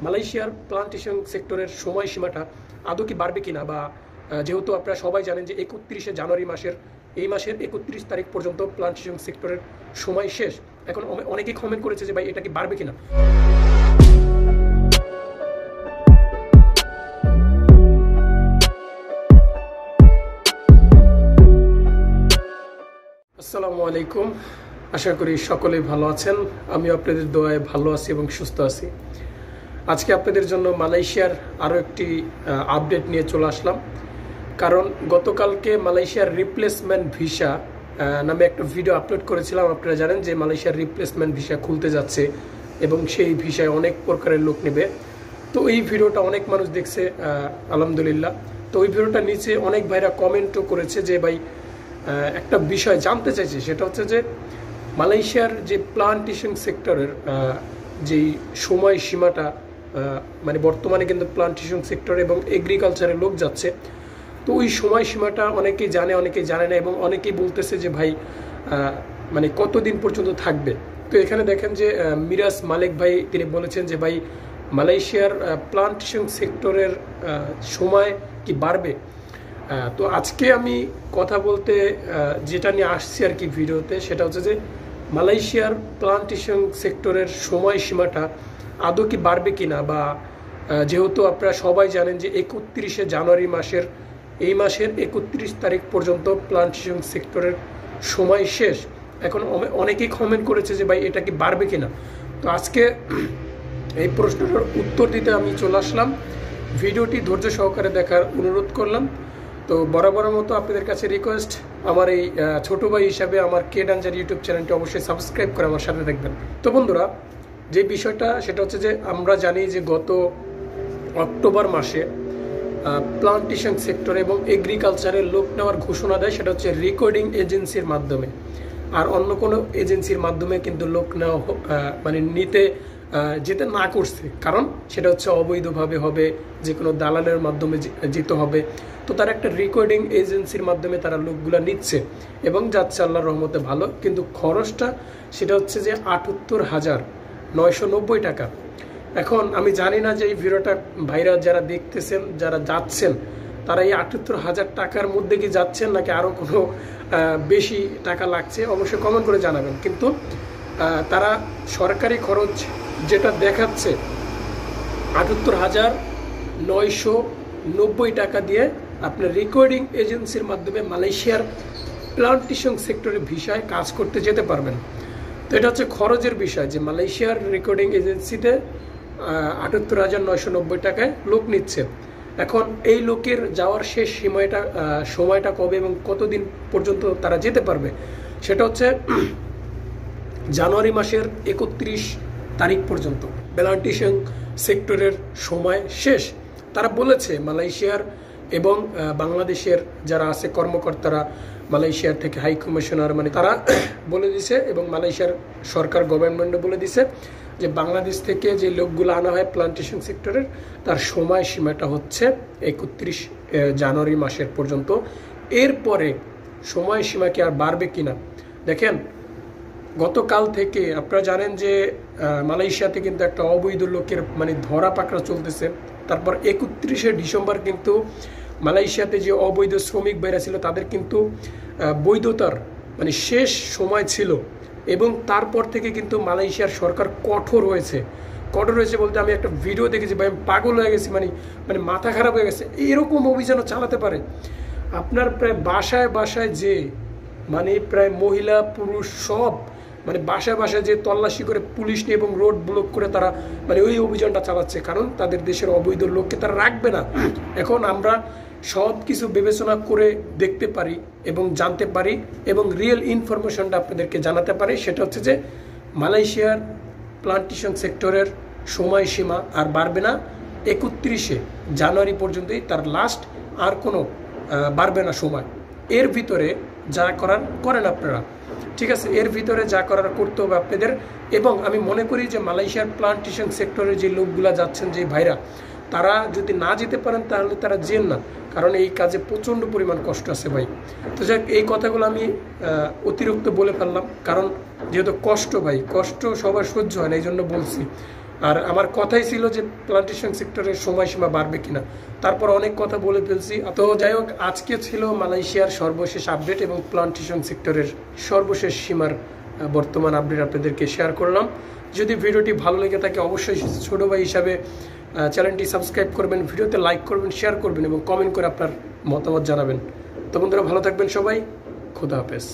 মালয়েশিয়ার প্লান্টেশন সেক্টরের সময়সীমাটা আদৌ কি বাড়বে কিনা, বা যেহেতু আপনারা সবাই জানেন যে 31শে জানুয়ারি এই মাসের 31 তারিখ পর্যন্ত প্লান্টেশন সেক্টরের সময় শেষ। এখন অনেকেই কমেন্ট করেছে যে ভাই এটা কি বাড়বে কিনা। আসসালামু আলাইকুম, আশা করি সকলেই ভালো আছেন। আমি আপনাদের দোয়ায় ভালো আছি এবং সুস্থ আছি। আজকে আপনাদের জন্য মালয়েশিয়ার আরও একটি আপডেট নিয়ে চলে আসলাম, কারণ গতকালকে মালয়েশিয়ার রিপ্লেসমেন্ট ভিসা নামে একটা ভিডিও আপলোড করেছিলাম। আপনারা জানেন যে মালয়েশিয়ার রিপ্লেসমেন্ট ভিসা খুলতে যাচ্ছে এবং সেই ভিসায় অনেক প্রকারের লোক নেবে। তো এই ভিডিওটা অনেক মানুষ দেখছে আলহামদুলিল্লাহ। তো ওই ভিডিওটা নিচে অনেক ভাইরা কমেন্টও করেছে যে ভাই একটা বিষয় জানতে চাইছে, সেটা হচ্ছে যে মালয়েশিয়ার যে প্লান্টেশন সেক্টরের যেই সময়সীমাটা, মানে বর্তমানে কিন্তু প্লান্টেশন সেক্টর এবং এগ্রিকালচারের লোক যাচ্ছে। তো ওই সময়সীমাটা অনেকেই জানে, অনেকেই জানে না, এবং অনেকেই বলতেছে যে ভাই মানে কতদিন পর্যন্ত থাকবে। তো এখানে দেখেন যে মিরাজ মালিক ভাই তিনি বলেছেন যে ভাই মালয়েশিয়ার প্লান্টেশন সেক্টরের সময় কি বাড়বে। তো আজকে আমি কথা বলতে যেটা নিয়ে আসছি আর কি ভিডিওতে, সেটা হচ্ছে যে মালয়েশিয়ার প্লান্টেশন সেক্টরের সময়সীমাটা আদৌ কি বাড়বে কিনা, বা যেহেতু আপনারা সবাই জানেন যে 31শে জানুয়ারি এই মাসের 31 তারিখ পর্যন্ত প্লান্টেশন সেক্টরের সময় শেষ। এখন অনেকেই কমেন্ট করেছে যে ভাই এটা কি বাড়বে কিনা। তো আজকে এই প্রশ্নটার উত্তর দিতে আমি চলে আসলাম। ভিডিওটি ধৈর্য সহকারে দেখার অনুরোধ করলাম। তো বরাবরের মতো আপনাদের কাছে রিকোয়েস্ট, আমার এই ছোট ভাই হিসাবে আমার কে ডেঞ্জার ইউটিউব চ্যানেলটি অবশ্যই সাবস্ক্রাইব করে আমার সাথে দেখবেন। তো বন্ধুরা, যে বিষয়টা সেটা হচ্ছে যে আমরা জানি যে গত অক্টোবর মাসে প্লান্টেশন সেক্টর এবং এগ্রিকালচারের লোক নেওয়ার ঘোষণা দেয়, সেটা হচ্ছে রেকর্ডিং এজেন্সির মাধ্যমে। আর অন্য কোনো এজেন্সির মাধ্যমে কিন্তু লোক নেওয়া মানে যেতে না করছে, কারণ সেটা হচ্ছে অবৈধভাবে হবে, যে কোনো দালালের মাধ্যমে যেতে হবে। তো তারা একটা রেকর্ডিং এজেন্সির মাধ্যমে তারা লোকগুলা নিচ্ছে এবং যাচ্ছে আল্লাহর রহমতে ভালো, কিন্তু খরচটা সেটা হচ্ছে যে ৭৮,৯৯০ টাকা। এখন আমি জানি না যে এই ভিডিওটা ভাইরা যারা দেখতেছেন, যারা যাচ্ছেন, তারা এই ৭৮,০০০ টাকার মধ্যে কি যাচ্ছেন নাকি আরও কোনো বেশি টাকা লাগছে, অবশ্যই কমেন্ট করে জানাবেন। কিন্তু তারা সরকারি খরচ যেটা দেখাচ্ছে ৭৮,৯৯০ টাকা দিয়ে আপনার রেকর্ডিং এজেন্সির মাধ্যমে মালয়েশিয়ার প্লান্টেশন সেক্টরে ভিসায় কাজ করতে যেতে পারবেন। তো এটা হচ্ছে খরচের বিষয়, যে মালয়েশিয়ার রেকর্ডিং এজেন্সিতে ৭৮,৯৯০ টাকায় লোক নিচ্ছে। এখন এই লোকের যাওয়ার শেষ সময়টা কবে এবং কতদিন পর্যন্ত তারা যেতে পারবে, সেটা হচ্ছে জানুয়ারি মাসের 31 তারিখ পর্যন্ত প্লান্টেশন সেক্টরের সময় শেষ। তারা বলেছে মালয়েশিয়ার এবং বাংলাদেশের যারা আছে কর্মকর্তারা, মালয়েশিয়ার থেকে হাই কমিশনার, মানে তারা বলে দিছে, এবং মালয়েশিয়ার সরকার গভর্নমেন্টও বলে দিছে যে বাংলাদেশ থেকে যে লোকগুলো আনা হয় প্লান্টেশন সেক্টরের, তার সময়সীমাটা হচ্ছে 31 জানুয়ারি মাসের পর্যন্ত। এরপরে সময়সীমা কি আর বাড়বে কিনা। দেখেন, গতকাল থেকে আপনারা জানেন যে মালয়েশিয়াতে কিন্তু একটা অবৈধ লোকের মানে ধরা পাকড়া চলতেছে। তারপর 31শে ডিসেম্বর কিন্তু মালয়েশিয়াতে যে অবৈধ শ্রমিক বাইরা ছিল তাদের কিন্তু বৈধতার মানে শেষ সময় ছিল, এবং তারপর থেকে কিন্তু মালয়েশিয়ার সরকার কঠোর হয়েছে বলতে আমি একটা ভিডিও দেখেছি ভাই, আমি পাগল হয়ে গেছি, মানে মাথা খারাপ হয়ে গেছে। এরকম অভিযানও চালাতে পারে। আপনার প্রায় বাসায় বাসায় যে মানে প্রায় মহিলা পুরুষ সব মানে বাসায় বাসায় যে তল্লাশি করে পুলিশ নিয়ে এবং রোড ব্লক করে তারা মানে ওই অভিযানটা চালাচ্ছে, কারণ তাদের দেশের অবৈধ লোককে তারা রাখবে না। এখন আমরা সব কিছু বিবেচনা করে দেখতে পারি এবং জানতে পারি এবং রিয়েল ইনফরমেশনটা আপনাদেরকে জানাতে পারি। সেটা হচ্ছে যে মালয়েশিয়ার প্লান্টেশন সেক্টরের সময়সীমা আর বাড়বে না, 31শে জানুয়ারি পর্যন্তই তার লাস্ট, আর কোনো বাড়বে না সময়। এর ভিতরে যা করার করেন আপনারা, ঠিক আছে, এর ভিতরে যা করার করতে হবে আপনাদের। এবং আমি মনে করি যে মালয়েশিয়ার প্লান্টেশন সেক্টরে যে লোকগুলা যাচ্ছেন, যে ভাইরা, তারা যদি না যেতে পারেন তাহলে তারা যেন না, কারণ এই কাজে প্রচণ্ড পরিমাণ কষ্ট আছে ভাই। তো যাক, এই কথাগুলো আমি অতিরিক্ত বলে ফেললাম, কারণ যেহেতু কষ্ট ভাই, কষ্ট সবার সহ্য হয় না, এই জন্য বলছি। আর আমার কথাই ছিল যে প্লান্টেশন সেক্টরের সময়সীমা বাড়বে কিনা, তারপর অনেক কথা বলে ফেলছি। তো যাই হোক, আজকে ছিল মালয়েশিয়ার সর্বশেষ আপডেট এবং প্লান্টেশন সেক্টরের সর্বশেষ সীমার বর্তমান আপডেট আপনাদেরকে শেয়ার করলাম। যদি ভিডিওটি ভালো লেগে থাকে অবশ্যই ছোট ভাই হিসাবে চ্যানেলটি সাবস্ক্রাইব করবেন, ভিডিওতে লাইক করবেন, শেয়ার করবেন এবং কমেন্ট করে আপনার মতামত জানাবেন। তো বন্ধুরা, ভালো থাকবেন সবাই। খোদা হাফেজ।